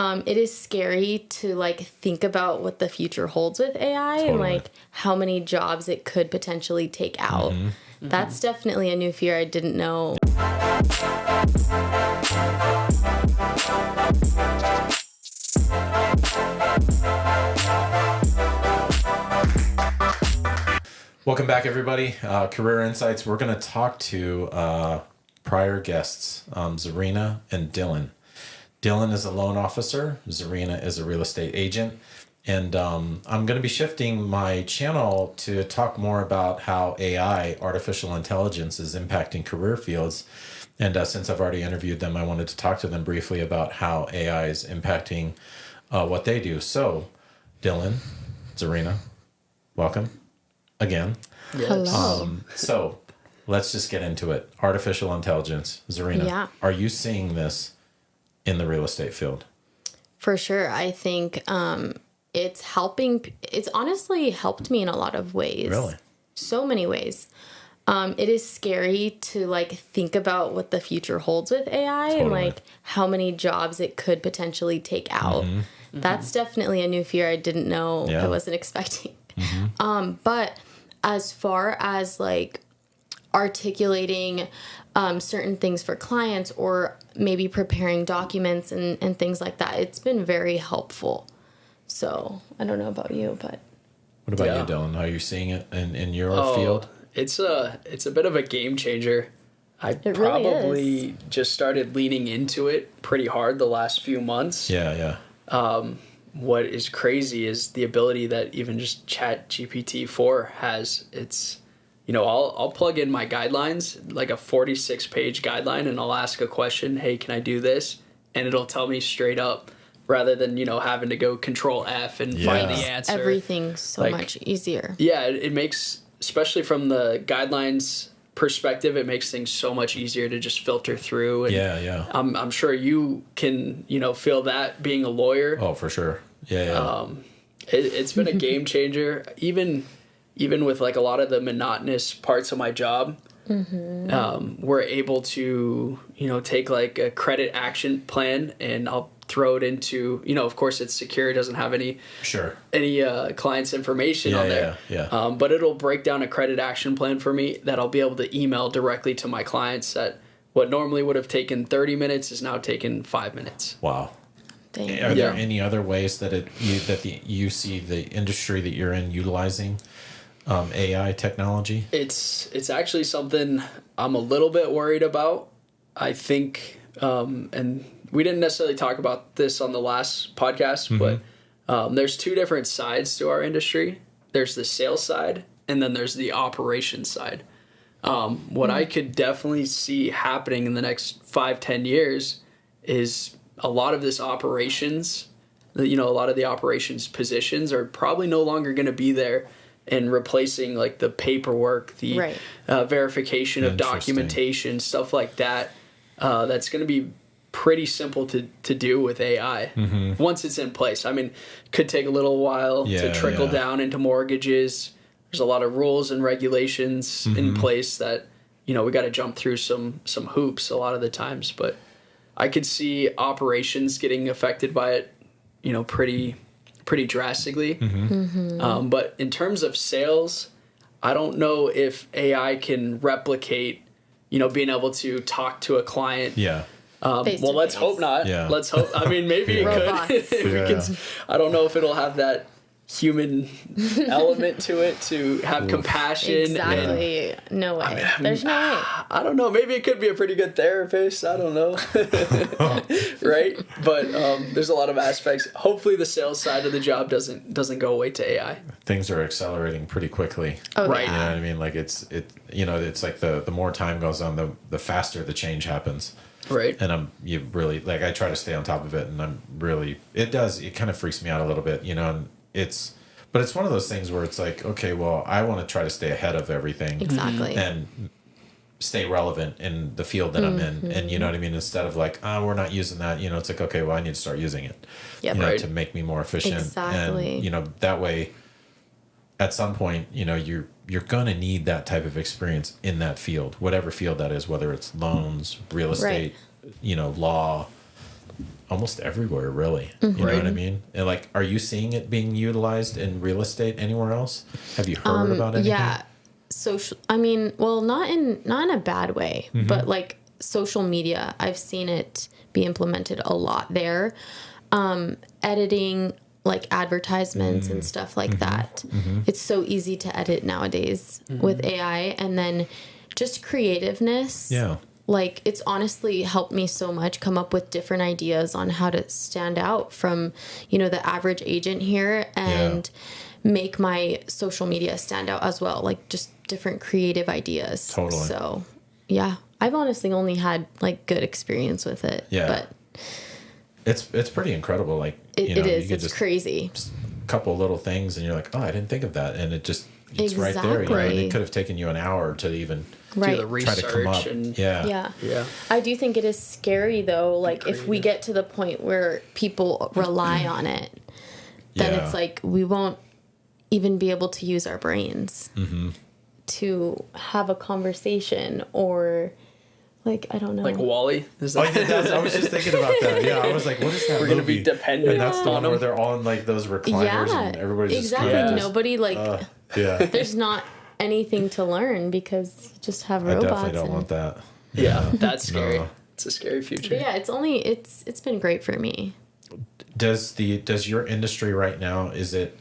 It is scary to like think about what the future holds with AI and Totally. like how many jobs it could potentially take out. That's definitely a new fear I didn't know. Welcome back, everybody. Career Insights. We're going to talk to prior guests, Zarina and Dillon. Dillon is a loan officer. Zarina is a real estate agent. And I'm going to be shifting my channel to talk more about how AI, artificial intelligence, is impacting career fields. And since I've already interviewed them, I wanted to talk to them briefly about how AI is impacting what they do. So, Dillon, Zarina, welcome again. Yes. Hello. So let's just get into it. Artificial intelligence. Zarina, are you seeing this in the real estate field? For sure. I think it's helping. It's honestly helped me in a lot of ways. Really? So many ways. It is scary to like think about what the future holds with AI and like how many jobs it could potentially take out. That's definitely a new fear I didn't know. I wasn't expecting. But as far as like articulating certain things for clients or maybe preparing documents and things like that, it's been very helpful. So I don't know about you, but What about you, Dillon? Are you seeing it in your field? It's a bit of a game changer. I probably just started leaning into it pretty hard the last few months. Yeah. What is crazy is the ability that even just Chat GPT-4 has. It's, I'll plug in my guidelines, like a 46-page guideline, and I'll ask a question, hey, can I do this? And it'll tell me straight up rather than, having to go Control F and find the answer. Everything's so much easier. Yeah, it makes, especially from the guidelines perspective, it makes things so much easier to just filter through. And Yeah. I'm sure you can, feel that being a lawyer. Oh, for sure. Yeah. It's been a game changer. Even with like a lot of the monotonous parts of my job, we're able to, take like a credit action plan and I'll throw it into, of course it's secure. It doesn't have any client's information on there. Yeah. But it'll break down a credit action plan for me that I'll be able to email directly to my clients that what normally would have taken 30 minutes is now taken 5 minutes. Wow. Dang. Are there any other ways that you see the industry that you're in utilizing AI technology? It's actually something I'm a little bit worried about. I think, and we didn't necessarily talk about this on the last podcast, but there's two different sides to our industry. There's the sales side, and then there's the operations side. What I could definitely see happening in the next 5-10 years is a lot of this operations, a lot of the operations positions are probably no longer going to be there and replacing like the paperwork, the verification of documentation, stuff like that. That's going to be pretty simple to do with AI once it's in place. I mean, it could take a little while to trickle down into mortgages. There's a lot of rules and regulations in place that, we got to jump through some hoops a lot of the times. But I could see operations getting affected by it, pretty drastically. But in terms of sales, I don't know if AI can replicate, being able to talk to a client. Yeah. Well, let's hope not. Yeah. Let's hope. I mean, maybe it could. I don't know if it'll have that human element to it to have compassion. Exactly. No way. There's no way. I don't know. Maybe it could be a pretty good therapist. I don't know. Right? But there's a lot of aspects. Hopefully the sales side of the job doesn't go away to AI. Things are accelerating pretty quickly. Right. You know what I mean? Like it's like the more time goes on, the faster the change happens. Right. And I try to stay on top of it, and it kind of freaks me out a little bit, and but it's one of those things where it's like, okay, well, I want to try to stay ahead of everything. Exactly. And stay relevant in the field that I'm in. And you know what I mean? Instead of like, we're not using that, it's like, okay, well, I need to start using it to make me more efficient. Exactly. And, that way, at some point, you're going to need that type of experience in that field, whatever field that is, whether it's loans, real estate, law, almost everywhere, really. You know what I mean? And like, are you seeing it being utilized in real estate anywhere else? Have you heard about anything? Yeah. Social, I mean, well, not in a bad way, but like social media, I've seen it be implemented a lot there. Editing like advertisements and stuff like that. It's so easy to edit nowadays with AI, and then just creativeness. Yeah. Like, it's honestly helped me so much come up with different ideas on how to stand out from, the average agent here, and make my social media stand out as well. Like, just different creative ideas. Totally. So, yeah. I've honestly only had, like, good experience with it. Yeah. But it's pretty incredible. Like, it is. It's crazy. Just a couple little things, and you're like, oh, I didn't think of that. And it's right there. And it could have taken you an hour to even do the research try to come up. and Yeah. Yeah. I do think it is scary, though. Like, if we get to the point where people rely on it, then it's like we won't even be able to use our brains to have a conversation, or like, I don't know. Like Wall-E? Is that I was just thinking about that. Yeah, I was like, what is that We're movie? going to be dependent And that's the on one where them. they're all in like those recliners and everybody's exactly. just Nobody yeah. there's not anything to learn because you just have I robots. definitely don't want that. Yeah, that's scary. No. It's a scary future. But yeah, it's been great for me. Does your industry right now, is it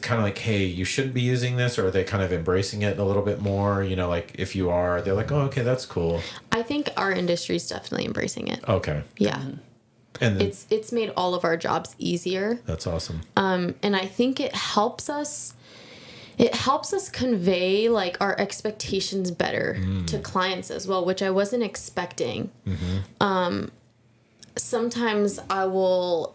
kind of like, hey, you shouldn't be using this, or are they kind of embracing it a little bit more? Like, if you are, they're like, oh, okay, that's cool. I think our industry is definitely embracing it. Okay. Yeah. And then, It's made all of our jobs easier. that's awesome. And I think it helps us convey like our expectations better to clients as well, which I wasn't expecting. Sometimes I will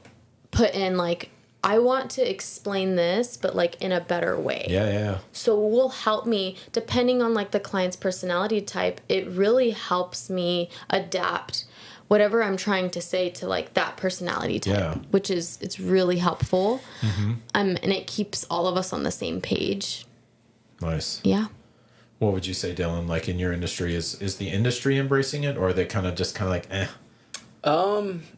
put in like, I want to explain this, but like in a better way. Yeah. So it will help me, depending on like the client's personality type, it really helps me adapt whatever I'm trying to say to like that personality type, which is, it's really helpful. And it keeps all of us on the same page. Nice. Yeah. What would you say, Dillon? Like, in your industry, is the industry embracing it, or are they kind of like, eh?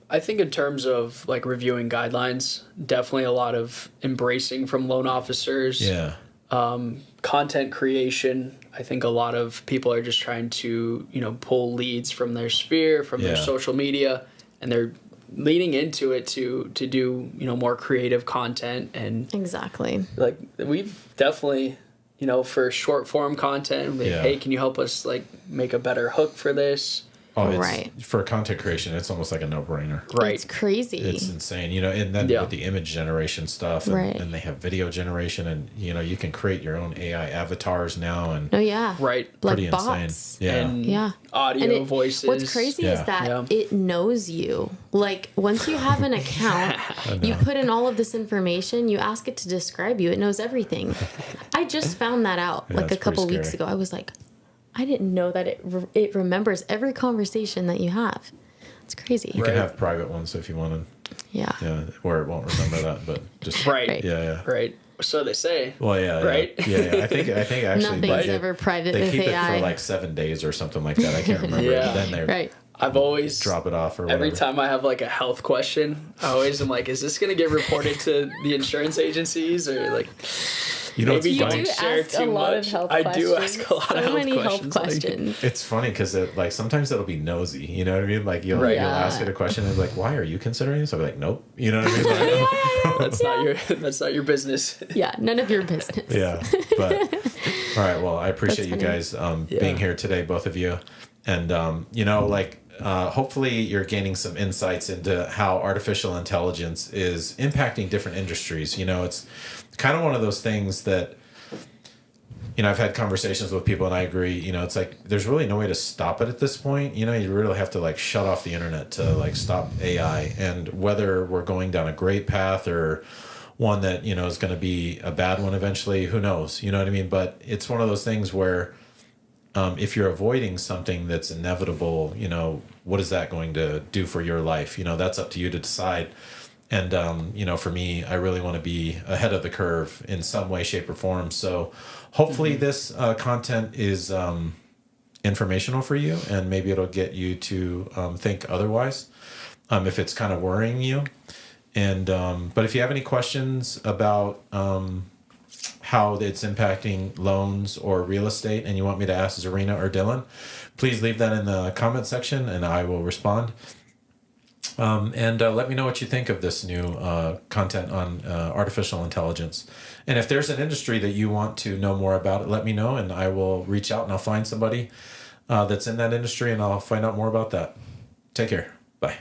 I think in terms of like reviewing guidelines, definitely a lot of embracing from loan officers. Yeah. Content creation. I think a lot of people are just trying to, pull leads from their sphere, from their social media, and they're leaning into it to do, more creative content. And Exactly. like, we've definitely, for short form content, like, hey, can you help us like make a better hook for this? Oh, Right. For content creation, it's almost like a no-brainer. Right. It's crazy. It's insane, and then with the image generation stuff, and they have video generation, and you can create your own AI avatars now, and Oh yeah. Right. Like pretty bots. insane. Yeah. And Yeah. audio, And voices. What's crazy is that it knows you. Like, once you have an account, you put in all of this information, you ask it to describe you, it knows everything. I just found that out like a couple weeks ago. I was like, I didn't know that it remembers every conversation that you have. It's crazy. You can have private ones if you wanted. Yeah. Yeah, where it won't remember that, but just Right. Yeah. Right. So they say. Well, yeah. Right? Yeah. I think actually Nothing's ever private they with keep AI. it for like 7 days or something like that. I can't remember. Yeah. Then they Right. I've always drop it off or whatever. every time I have like a health question, I always am like, is this gonna get reported to the insurance agencies, or like maybe You don't do share ask too a lot much? of health I questions. do ask a lot so of health many questions. health questions. It's funny because like sometimes it'll be nosy, you know what I mean? Like you'll ask it a question and be like, why are you considering this? I'll be like, nope. You know what I mean? Like, That's not your business. Yeah, none of your business. yeah. But all right. Well, I appreciate you That's guys being here today, both of you. And hopefully you're gaining some insights into how artificial intelligence is impacting different industries. It's kind of one of those things that, I've had conversations with people and I agree, it's like, there's really no way to stop it at this point. You really have to like shut off the internet to like stop AI, and whether we're going down a great path or one that, is going to be a bad one eventually, who knows, you know what I mean? But it's one of those things where, if you're avoiding something that's inevitable, what is that going to do for your life? That's up to you to decide. And, for me, I really want to be ahead of the curve in some way, shape, or form. So hopefully this content is informational for you, and maybe it'll get you to think otherwise. if it's kind of worrying you. And but if you have any questions about how it's impacting loans or real estate, and you want me to ask Zarina or Dillon, please leave that in the comment section, and I will respond. And let me know what you think of this new content on artificial intelligence. And if there's an industry that you want to know more about, let me know, and I will reach out and I'll find somebody that's in that industry, and I'll find out more about that. Take care. Bye.